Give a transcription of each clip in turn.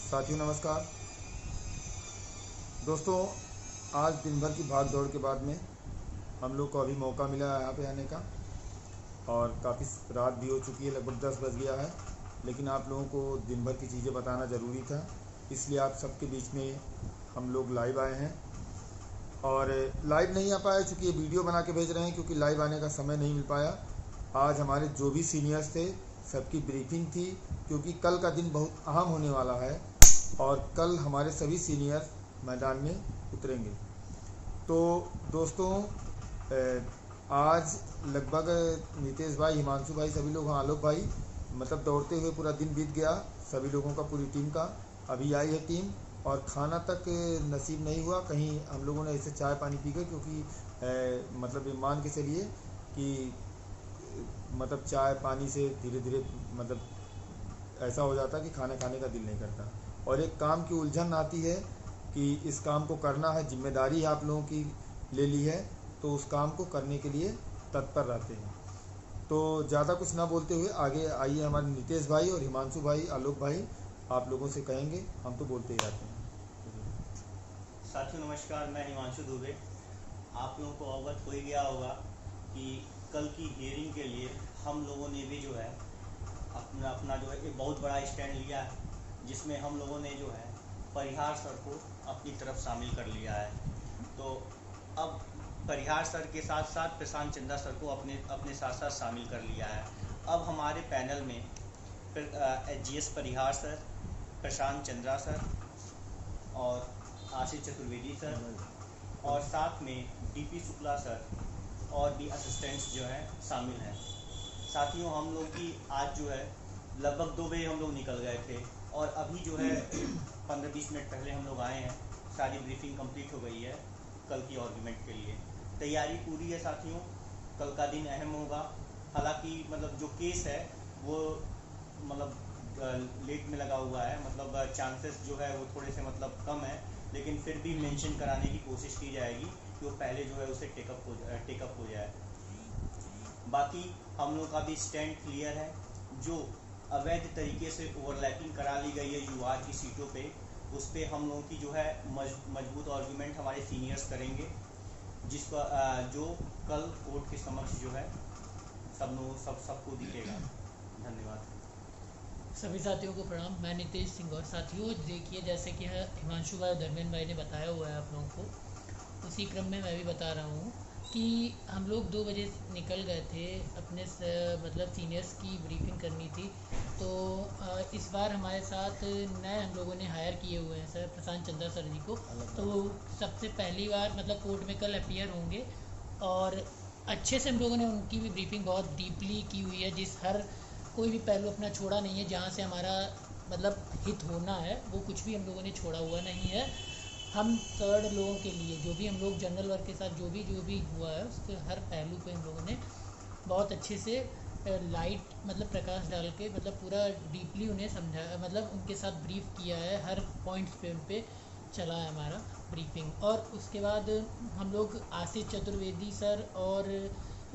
साथियों नमस्कार। दोस्तों, आज दिन भर की भाग दौड़ के बाद में हम लोग को अभी मौका मिला है यहाँ पे आने का, और काफ़ी रात भी हो चुकी है, लगभग 10 बज गया है। लेकिन आप लोगों को दिन भर की चीज़ें बताना ज़रूरी था, इसलिए आप सबके बीच में हम लोग लाइव आए हैं। और लाइव नहीं आ पाए चूँकि ये वीडियो बना के भेज रहे हैं, क्योंकि लाइव आने का समय नहीं मिल पाया। आज हमारे जो भी सीनियर्स थे सबकी ब्रीफिंग थी, क्योंकि कल का दिन बहुत अहम होने वाला है और कल हमारे सभी सीनियर मैदान में उतरेंगे। तो दोस्तों, आज लगभग नितेश भाई, हिमांशु भाई, सभी लोग, हाँ आलोक भाई, मतलब दौड़ते हुए पूरा दिन बीत गया सभी लोगों का, पूरी टीम का। अभी आई है टीम और खाना तक नसीब नहीं हुआ। कहीं हम लोगों ने ऐसे चाय पानी पी गए, क्योंकि मतलब ये मान के चलिए कि मतलब चाय पानी से धीरे धीरे मतलब ऐसा हो जाता है कि खाना खाने का दिल नहीं करता। और एक काम की उलझन आती है कि इस काम को करना है, जिम्मेदारी आप लोगों की ले ली है, तो उस काम को करने के लिए तत्पर रहते हैं। तो ज़्यादा कुछ ना बोलते हुए आगे आइए, हमारे नितेश भाई और हिमांशु भाई, आलोक भाई आप लोगों से कहेंगे, हम तो बोलते ही रहते हैं। साथियों नमस्कार, मैं हिमांशु दुबे। आप लोगों को अवगत हो ही गया होगा कि कल की हियरिंग के लिए हम लोगों ने भी जो है अपना अपना जो है एक बहुत बड़ा स्टैंड लिया है, जिसमें हम लोगों ने जो है परिहार सर को अपनी तरफ शामिल कर लिया है। तो अब परिहार सर के साथ साथ प्रशांत चंद्रा सर को अपने साथ साथ शामिल कर लिया है। अब हमारे पैनल में GS परिहार सर, प्रशांत चंद्रा सर और आशीष चतुर्वेदी सर और साथ में DP शुक्ला सर और भी असिस्टेंट्स जो हैं शामिल हैं। साथियों, हम लोग की आज जो है लगभग 2 बजे हम लोग निकल गए थे और अभी जो है 15-20 मिनट पहले हम लोग आए हैं। सारी ब्रीफिंग कंप्लीट हो गई है कल की आर्गूमेंट के लिए। तैयारी पूरी है साथियों, कल का दिन अहम होगा। हालांकि मतलब जो केस है वो मतलब लेट में लगा हुआ है, मतलब चांसेस जो है वो थोड़े से मतलब कम है, लेकिन फिर भी मेंशन कराने की कोशिश की जाएगी कि वो पहले जो है उसे टेकअप हो जाए। बाकी हम लोग का भी स्टैंड क्लियर है। जो अवैध तरीके से ओवरलैपिंग करा ली गई है युवा की सीटों पे, उस पर हम लोगों की जो है मजबूत आर्गूमेंट हमारे सीनियर्स करेंगे, जिसका जो कल कोर्ट के समक्ष जो है सबको दिखेगा। धन्यवाद। सभी साथियों को प्रणाम। मैं नितेश सिंह। और साथियों देखिए, जैसे कि हिमांशु भाई और धर्मेंद्र भाई ने बताया हुआ है आप लोगों को, उसी क्रम में मैं भी बता रहा हूँ कि हम लोग 2 बजे निकल गए थे अपने मतलब सीनियर्स की ब्रीफिंग करनी थी। तो इस बार हमारे साथ नए हम लोगों ने हायर किए हुए हैं सर प्रशांत चंद्रा सर जी को। तो वो सबसे पहली बार मतलब कोर्ट में कल अपीयर होंगे और अच्छे से हम लोगों ने उनकी भी ब्रीफिंग बहुत डीपली की हुई है। जिस हर कोई भी पहलू अपना छोड़ा नहीं है, जहाँ से हमारा मतलब हित होना है वो कुछ भी हम लोगों ने छोड़ा हुआ नहीं है। हम थर्ड लोगों के लिए जो भी हम लोग जनरल वर्ग के साथ जो भी हुआ है उसके हर पहलू पे हम लोगों ने बहुत अच्छे से लाइट मतलब प्रकाश डाल के मतलब पूरा डीपली उन्हें समझाया, मतलब उनके साथ ब्रीफ किया है। हर पॉइंट्स पे उन पे चला है हमारा ब्रीफिंग। और उसके बाद हम लोग आशीष चतुर्वेदी सर और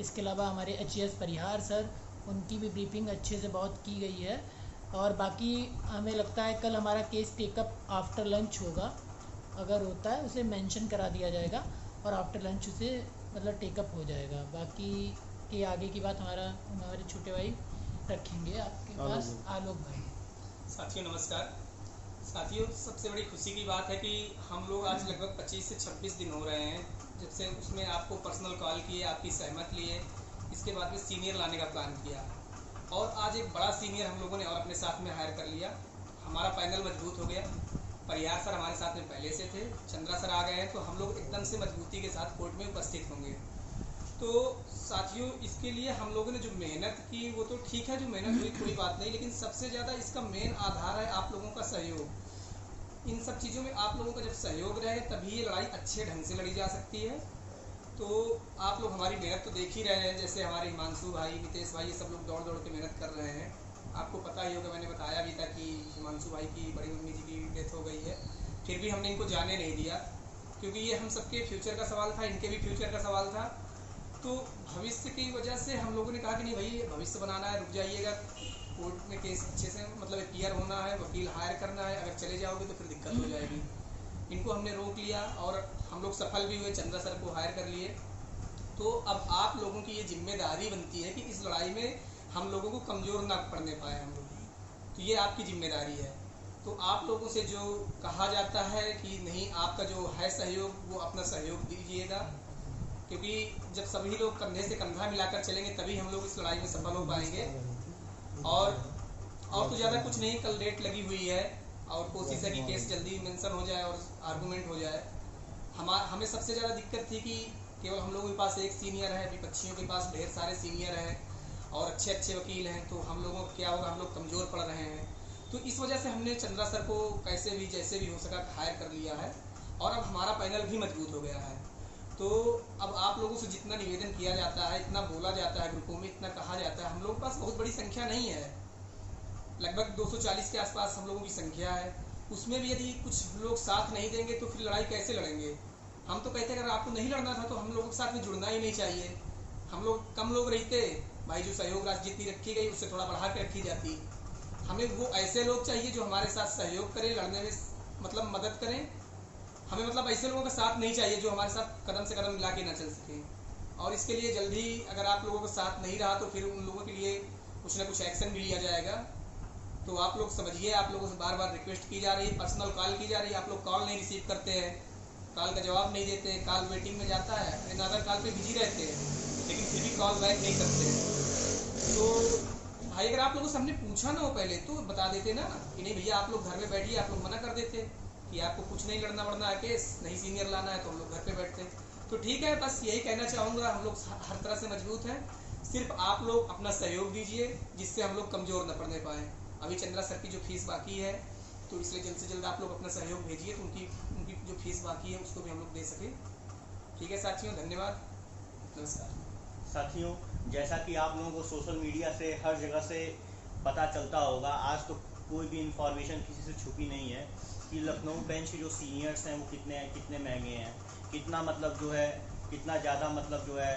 इसके अलावा हमारे GS परिहार सर, उनकी भी ब्रीफिंग अच्छे से बहुत की गई है। और बाकी हमें लगता है कल हमारा केस टेकअप आफ्टर लंच होगा, अगर होता है उसे मेंशन करा दिया जाएगा और आफ्टर लंच उसे मतलब टेकअप हो जाएगा। बाकी के आगे की बात हमारे छोटे भाई रखेंगे। आपके पास आलोक भाई। साथियों नमस्कार। साथियों, सबसे बड़ी खुशी की बात है कि हम लोग आज लगभग 25 से 26 दिन हो रहे हैं जब से उसमें आपको पर्सनल कॉल किए, आपकी सहमत लिए, इसके बाद में सीनियर लाने का प्लान किया और आज एक बड़ा सीनियर हम लोगों ने और अपने साथ में हायर कर लिया। हमारा पैनल मजबूत हो गया। परिहार सर हमारे साथ में पहले से थे, चंद्रा सर आ गए हैं, तो हम लोग एकदम से मजबूती के साथ कोर्ट में उपस्थित होंगे। तो साथियों, इसके लिए हम लोगों ने जो मेहनत की वो तो ठीक है, जो मेहनत हुई कोई बात नहीं, लेकिन सबसे ज़्यादा इसका मेन आधार है आप लोगों का सहयोग। इन सब चीज़ों में आप लोगों का जब सहयोग रहे तभी ये लड़ाई अच्छे ढंग से लड़ी जा सकती है। तो आप लोग हमारी मेहनत तो देख ही रहे हैं, जैसे हमारे हिमांशु भाई, नितेश भाई, ये सब लोग दौड़ दौड़ के मेहनत कर रहे हैं। आपको पता ही होगा, मैंने बताया भी था कि हिमांशु भाई की बड़ी मम्मी जी की डेथ हो गई है, फिर भी हमने इनको जाने नहीं दिया, क्योंकि ये हम सबके फ्यूचर का सवाल था, इनके भी फ्यूचर का सवाल था। तो भविष्य की वजह से हम लोगों ने कहा कि नहीं भाई, भविष्य बनाना है, रुक जाइएगा, कोर्ट में केस अच्छे से मतलब क्लियर होना है, वकील हायर करना है, अगर चले जाओगे तो फिर दिक्कत हो जाएगी। इनको हमने रोक लिया और हम लोग सफल भी हुए, चंद्रा सर को हायर कर लिए। तो अब आप लोगों की ये जिम्मेदारी बनती है कि इस लड़ाई में हम लोगों को कमज़ोर ना पड़ने पाए हम लोग, तो ये आपकी जिम्मेदारी है। तो आप लोगों से जो कहा जाता है कि नहीं, आपका जो है सहयोग वो अपना सहयोग दीजिएगा, क्योंकि जब सभी लोग कंधे से कंधा मिलाकर चलेंगे तभी हम लोग इस लड़ाई में सफल हो पाएंगे। और तो ज़्यादा कुछ नहीं, कल डेट लगी हुई है और कोशिश है कि केस जल्दी मेंशन हो जाए और आर्गूमेंट हो जाए। हमें सबसे ज़्यादा दिक्कत थी कि केवल हम लोगों के पास एक सीनियर है, विपक्षियों के पास ढेर सारे सीनियर हैं और अच्छे अच्छे वकील हैं, तो हम लोगों को क्या होगा, हम लोग कमज़ोर पड़ रहे हैं। तो इस वजह से हमने चंद्रा सर को कैसे भी जैसे भी हो सका हायर कर लिया है और अब हमारा पैनल भी मजबूत हो गया है। तो अब आप लोगों से जितना निवेदन किया जाता है, इतना बोला जाता है ग्रुपों में, इतना कहा जाता है, हम लोगों के पास बहुत बड़ी संख्या नहीं है, लगभग 240 के आसपास हम लोगों की संख्या है। उसमें भी यदि कुछ लोग साथ नहीं देंगे तो फिर लड़ाई कैसे लड़ेंगे। हम तो कहते हैं अगर आपको नहीं लड़ना था तो हम लोगों के साथ में जुड़ना ही नहीं चाहिए। हम लोग कम लोग रहते भाई, जो सहयोग राशि जितनी रखी गई उससे थोड़ा बढ़ा के रखी जाती। हमें वो ऐसे लोग चाहिए जो हमारे साथ सहयोग करें, लड़ने में मतलब मदद करें। हमें मतलब ऐसे लोगों का साथ नहीं चाहिए जो हमारे साथ कदम से कदम मिला के ना चल सके। और इसके लिए जल्दी अगर आप लोगों का साथ नहीं रहा तो फिर उन लोगों के लिए कुछ ना कुछ एक्शन भी लिया जाएगा। तो आप लोग समझिए, आप लोगों से बार बार रिक्वेस्ट की जा रही है, पर्सनल कॉल की जा रही है, आप लोग कॉल नहीं रिसीव करते हैं, कॉल का जवाब नहीं देते हैं, कॉल वेटिंग में जाता है, अनदर कॉल पे बिजी रहते हैं, लेकिन फिर भी कॉल बैक नहीं करते हैं। तो भाई अगर आप लोगों से हमने पूछा ना हो पहले तो बता देते ना कि नहीं भैया आप लोग घर में बैठिए, आप लोग मना कर देते कि आपको कुछ नहीं लड़ना वड़ना है केस, नहीं सीनियर लाना है, तो हम लोग घर पे बैठते। तो ठीक है, बस यही कहना चाहूँगा, हम लोग हर तरह से मजबूत हैं, सिर्फ आप लोग अपना सहयोग दीजिए जिससे हम लोग कमज़ोर न पड़ने पाएँ। अभी चंद्रा सर की जो फीस बाकी है तो इसलिए जल्द से जल्द आप लोग अपना सहयोग भेजिए तो उनकी जो फीस बाकी है उसको भी हम लोग दे सकें। ठीक है साथियों, धन्यवाद, नमस्कार। साथियों, जैसा कि आप लोगों को सोशल मीडिया से हर जगह से पता चलता होगा, आज तो कोई भी इंफॉर्मेशन किसी से छुपी नहीं है कि लखनऊ बेंच के जो सीनियर्स हैं वो कितने महंगे हैं, कितना मतलब जो है कितना ज़्यादा मतलब जो है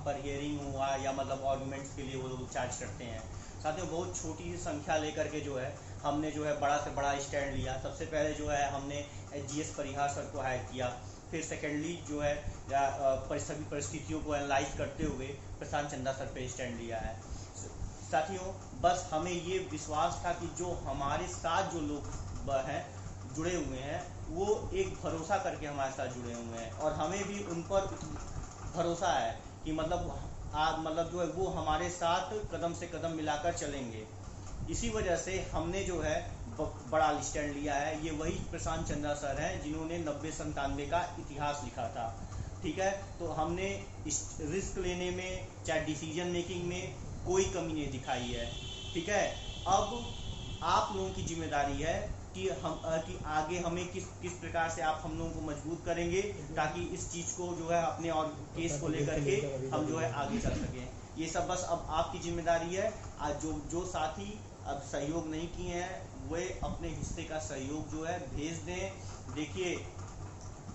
पर हियरिंग हुआ या मतलब आर्गूमेंट्स के लिए वो लोग चार्ज करते हैं। साथियों, बहुत छोटी सी संख्या लेकर के जो है हमने जो है बड़ा से बड़ा स्टैंड लिया। सबसे पहले जो है हमने GS परिहार सर को हायर किया, फिर सेकेंडली जो है सभी परिस्थितियों को एनालाइज करते हुए प्रशांत चंद्रा सर पे स्टैंड लिया है। साथियों, बस हमें ये विश्वास था कि जो हमारे साथ जो लोग हैं जुड़े हुए हैं वो एक भरोसा करके हमारे साथ जुड़े हुए हैं और हमें भी उन पर भरोसा है कि मतलब जो है वो हमारे साथ कदम से कदम मिलाकर चलेंगे। इसी वजह से हमने जो है बड़ा स्टैंड लिया है। ये वही प्रशांत चंद्रा सर हैं जिन्होंने 90-97 का इतिहास लिखा था। ठीक है, तो हमने इस रिस्क लेने में चाहे डिसीजन मेकिंग में कोई कमी नहीं दिखाई है। ठीक है, अब आप लोगों की जिम्मेदारी है कि आगे हमें किस प्रकार से आप हम लोगों को मजबूत करेंगे ताकि इस चीज़ को जो है अपने और केस को लेकर के हम जो है आगे चल सकें। ये सब बस अब आपकी जिम्मेदारी है। आज जो साथी अब सहयोग नहीं किए हैं वे अपने हिस्से का सहयोग जो है भेज दें। देखिए,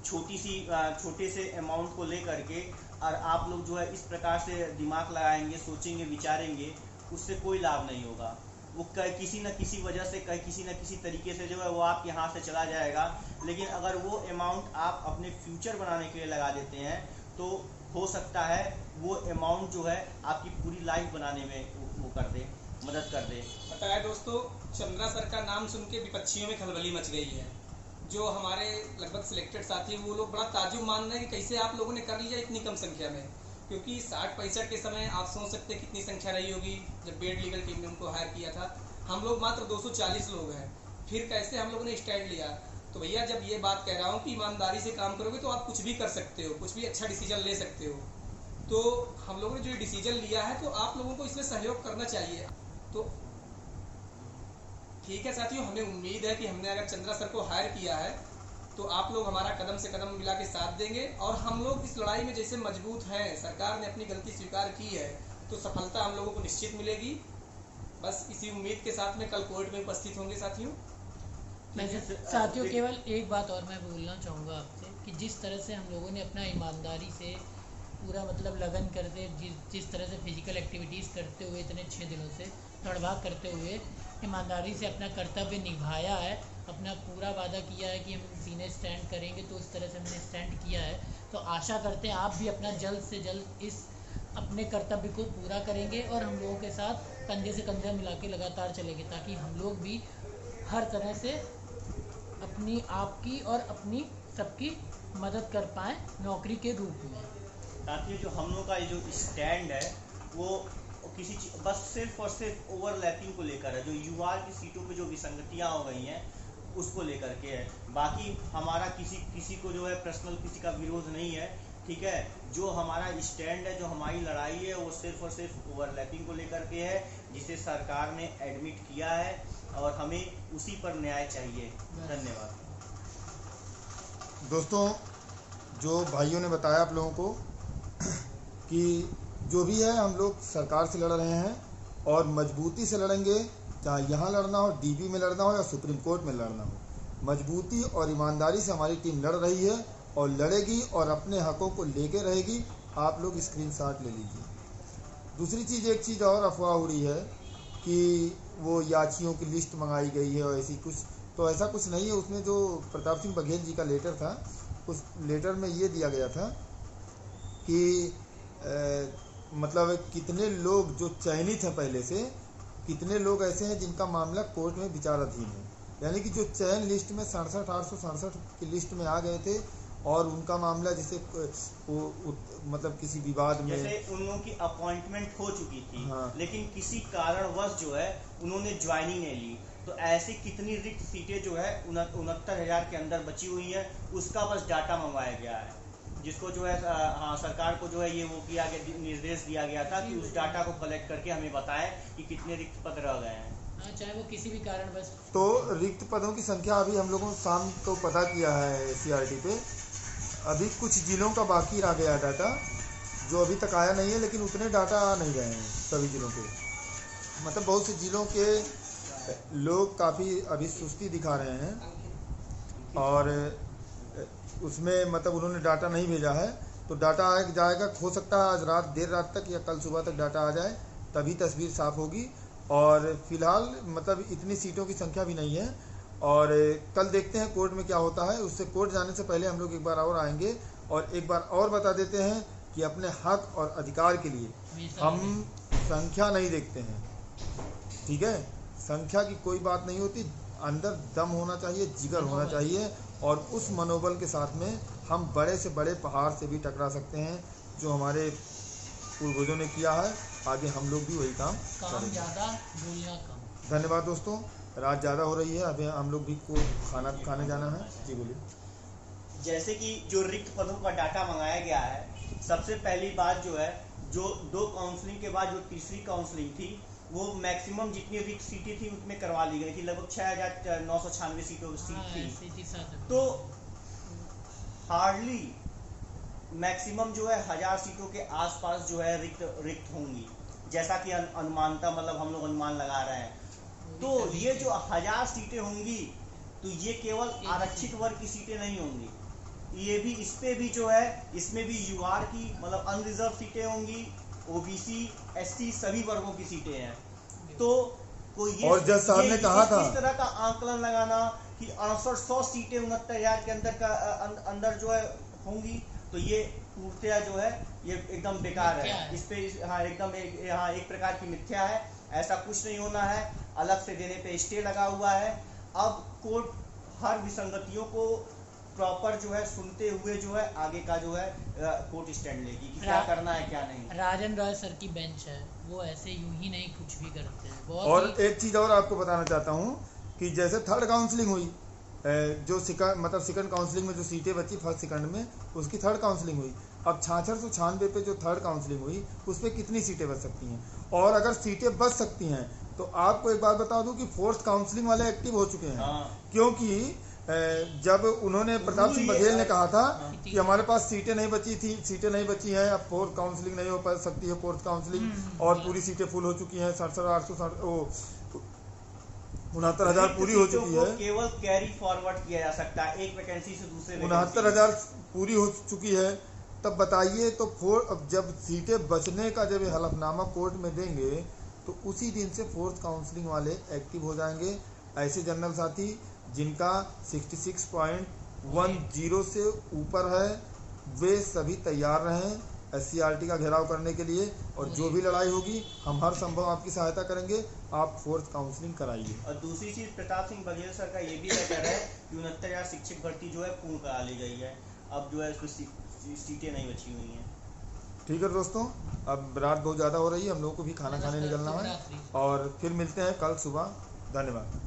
छोटे से अमाउंट को लेकर के और आप लोग जो है इस प्रकार से दिमाग लगाएंगे, सोचेंगे, विचारेंगे, उससे कोई लाभ नहीं होगा। वो किसी न किसी वजह से किसी न किसी तरीके से जो है वो आपके यहाँ से चला जाएगा। लेकिन अगर वो अमाउंट आप अपने फ्यूचर बनाने के लिए लगा देते हैं तो हो सकता है वो अमाउंट जो है आपकी पूरी लाइफ बनाने में वो कर दे, मदद कर दे। पता है दोस्तों, चंद्रा सर का नाम सुन के विपक्षियों में खलबली मच गई है। जो हमारे लगभग सिलेक्टेड साथी हैं वो लोग बड़ा ताज्जुब मान रहे हैं कि कैसे आप लोगों ने कर लिया इतनी कम संख्या में, क्योंकि 60-65 के समय आप सोच सकते हैं कितनी संख्या रही होगी जब बेड लीगल टीम ने उनको हायर किया था। हम लोग मात्र 240 लोग हैं, फिर कैसे हम लोगों ने स्टैंड लिया। तो भैया, जब ये बात कह रहा हूँ कि ईमानदारी से काम करोगे तो आप कुछ भी कर सकते हो, कुछ भी अच्छा डिसीजन ले सकते हो। तो हम लोगों ने जो डिसीजन लिया है तो आप लोगों को इसमें सहयोग करना चाहिए। तो ठीक है साथियों, हमें उम्मीद है कि हमने अगर चंद्रा सर को हायर किया है तो आप लोग हमारा कदम से कदम मिला के साथ देंगे और हम लोग इस लड़ाई में जैसे मजबूत हैं, सरकार ने अपनी गलती स्वीकार की है तो सफलता हम लोगों को निश्चित मिलेगी। बस इसी उम्मीद के साथ में कल कोर्ट में उपस्थित होंगे साथियों। साथियों, केवल एक बात और मैं बोलना चाहूँगा आपसे कि जिस तरह से हम लोगों ने अपना ईमानदारी से पूरा मतलब लगन करते जिस तरह से फिजिकल एक्टिविटीज़ करते हुए इतने 6 दिनों से तड़भाग करते हुए ईमानदारी से अपना कर्तव्य निभाया है, अपना पूरा वादा किया है कि हम सीने स्टैंड करेंगे, तो इस तरह से हमने स्टैंड किया है। तो आशा करते हैं आप भी अपना जल्द से जल्द इस अपने कर्तव्य को पूरा करेंगे और हम लोगों के साथ कंधे से कंधा मिला के लगातार चलेंगे, ताकि हम लोग भी हर तरह से अपनी आपकी और अपनी सबकी मदद कर पाएँ नौकरी के रूप में। ताकि जो हम लोग का ये जो स्टैंड है वो किसी बस सिर्फ और सिर्फ ओवरलैपिंग को लेकर है, जो यूआर की सीटों पे जो विसंगतियाँ हो गई हैं उसको लेकर के है। बाकी हमारा किसी को जो है पर्सनल किसी का विरोध नहीं है, ठीक है। जो हमारा स्टैंड है, जो हमारी लड़ाई है, वो सिर्फ और सिर्फ ओवरलैपिंग को लेकर के है, जिसे सरकार ने एडमिट किया है और हमें उसी पर न्याय चाहिए। धन्यवाद। दोस्तों, जो भाइयों ने बताया आप लोगों को कि जो भी है हम लोग सरकार से लड़ रहे हैं और मजबूती से लड़ेंगे, चाहे यहाँ लड़ना हो, डीबी में लड़ना हो या सुप्रीम कोर्ट में लड़ना हो। मजबूती और ईमानदारी से हमारी टीम लड़ रही है और लड़ेगी और अपने हकों को लेके रहेगी। आप लोग स्क्रीनशॉट ले लीजिए। दूसरी चीज़, एक चीज़ और अफवाह हो रही है कि वो याचियों की लिस्ट मंगाई गई है और ऐसी कुछ, तो ऐसा कुछ नहीं है। उसमें जो प्रताप सिंह बघेल जी का लेटर था, उस लेटर में ये दिया गया था कि मतलब कितने लोग जो चयनित हैं पहले से, कितने लोग ऐसे हैं जिनका मामला कोर्ट में विचाराधीन है। यानी कि जो चयन लिस्ट में 867 की लिस्ट में आ गए थे और उनका मामला जैसे मतलब किसी विवाद में, जैसे उन लोगों की अपॉइंटमेंट हो चुकी थी, हाँ। लेकिन किसी कारणवश जो है उन्होंने ज्वाइनिंग नहीं ली, तो ऐसी कितनी रिक्त सीटें जो है 69,000 के अंदर बची हुई है, उसका बस डाटा मंगवाया गया है, जिसको जो है हाँ सरकार को जो है ये वो किया गया, निर्देश दिया गया था कि उस डाटा को कलेक्ट करके हमें बताएं कि कितने रिक्त पद रह गए हैं। चाहे वो किसी भी कारण बस। तो रिक्त पदों की संख्या अभी हम लोगों ने शाम को पता किया है CRT पे, अभी कुछ जिलों का बाकी रह गया डाटा जो अभी तक आया नहीं है, लेकिन उतने डाटा आ नहीं गए हैं सभी जिलों के। मतलब बहुत से जिलों के लोग काफ़ी अभी सुस्ती दिखा रहे हैं और उसमें मतलब उन्होंने डाटा नहीं भेजा है। तो डाटा आ जाएगा, हो सकता है आज रात देर रात तक या कल सुबह तक डाटा आ जाए, तभी तस्वीर साफ़ होगी। और फिलहाल मतलब इतनी सीटों की संख्या भी नहीं है और कल देखते हैं कोर्ट में क्या होता है। उससे कोर्ट जाने से पहले हम लोग एक बार और आएंगे और एक बार और बता देते हैं कि अपने हक और अधिकार के लिए हम संख्या नहीं देखते हैं, ठीक है। संख्या की कोई बात नहीं होती, अंदर दम होना चाहिए, जिगर होना चाहिए और उस मनोबल के साथ में हम बड़े से बड़े पहाड़ से भी टकरा सकते हैं, जो हमारे पूर्वजों ने किया है। आगे हम लोग भी वही काम करेंगे। ज़्यादा बोलना कम। धन्यवाद दोस्तों, रात ज़्यादा हो रही है, अभी हम लोग भी को खाना खाने जाना है। जी बोलिए। जैसे कि जो रिक्त पदों का डाटा मंगाया गया है, सबसे पहली बात जो है, जो 2 काउंसलिंग के बाद जो तीसरी काउंसलिंग थी, वो मैक्सिमम जितनी रिक्त सीटें थी उसमें करवा ली गई थी, लगभग 6,996 सीटों की सीट थी। तो हार्डली मैक्सिमम जो है 1000 सीटों के आसपास जो है रिक्त होंगी, जैसा कि अनुमानता मतलब हम लोग अनुमान लगा रहे हैं। तो ये जो 1000 सीटें होंगी, तो ये केवल आरक्षित वर्ग की सीटें नहीं होंगी, ये भी इस पे भी जो है इसमें भी यूआर की मतलब अनरिजर्व सीटें होंगी, ओबीसी एससी सभी वर्गों की सीटें हैं। तो कोई ये और जज साहब ने कहा था इस तरह का आंकलन लगाना कि 6800 सीटें 69,000 के अंदर जो है होंगी, तो ये पूर्णतया जो है ये एकदम बेकार है। इस पे हाँ एकदम एक प्रकार की मिथ्या है, ऐसा कुछ नहीं होना है। अलग से देने पे स्टे लगा हुआ है। अब कोर्ट हर विसंगतियों को प्रॉपर जो है सुनते हुए जो है आगे का जो है कोर्ट स्टैंड लेगी कि क्या करना है क्या नहीं। राजन रॉय सर की बेंच है, वो ऐसे यूं ही नहीं कुछ भी करते हैं। और एक चीज़ और आपको बताना चाहता हूँ कि जैसे थर्ड काउंसलिंग हुई, जो सेकंड काउंसलिंग में जो सीटें बची फर्स्ट सेकंड में, उसकी थर्ड काउंसलिंग हुई। अब 6696 पे जो थर्ड काउंसलिंग हुई उस पर कितनी सीटें बच सकती हैं, और अगर सीटें बच सकती हैं तो आपको एक बात बता दूं कि फोर्थ काउंसलिंग वाले एक्टिव हो चुके हैं। क्योंकि जब उन्होंने प्रताप सिंह बघेल ने कहा था कि हमारे पास सीटें नहीं बची हैं, अब फोर्थ काउंसलिंग नहीं हो पा सकती है, फोर्थ काउंसलिंग और पूरी सीटें फुल हो चुकी हैं, 69,000 पूरी हो चुकी है, केवल कैरी फॉरवर्ड किया जा सकता है एक वैकेंसी से दूसरे 69,000 पूरी हो चुकी है। तब बताइए, तो अब जब सीटें बचने का जब हलफनामा कोर्ट में देंगे तो उसी दिन से फोर्थ काउंसलिंग वाले एक्टिव हो जाएंगे। ऐसे जनरल साथी जिनका 66.10 से ऊपर है वे सभी तैयार रहें SCRT का घेराव करने के लिए, और जो भी लड़ाई होगी हम हर संभव आपकी सहायता करेंगे। आप फोर्थ काउंसलिंग कराइए। और दूसरी चीज़, प्रताप सिंह बघेल सर का ये भी लेटर है कि 69,000 शिक्षक भर्ती जो है पूर्ण करा ली गई है। अब जो है उसमें सीटें नहीं बची हुई हैं। ठीक है दोस्तों, अब रात बहुत ज़्यादा हो रही है, हम लोगों को भी खाना खाने निकलना है, और फिर मिलते हैं कल सुबह। धन्यवाद।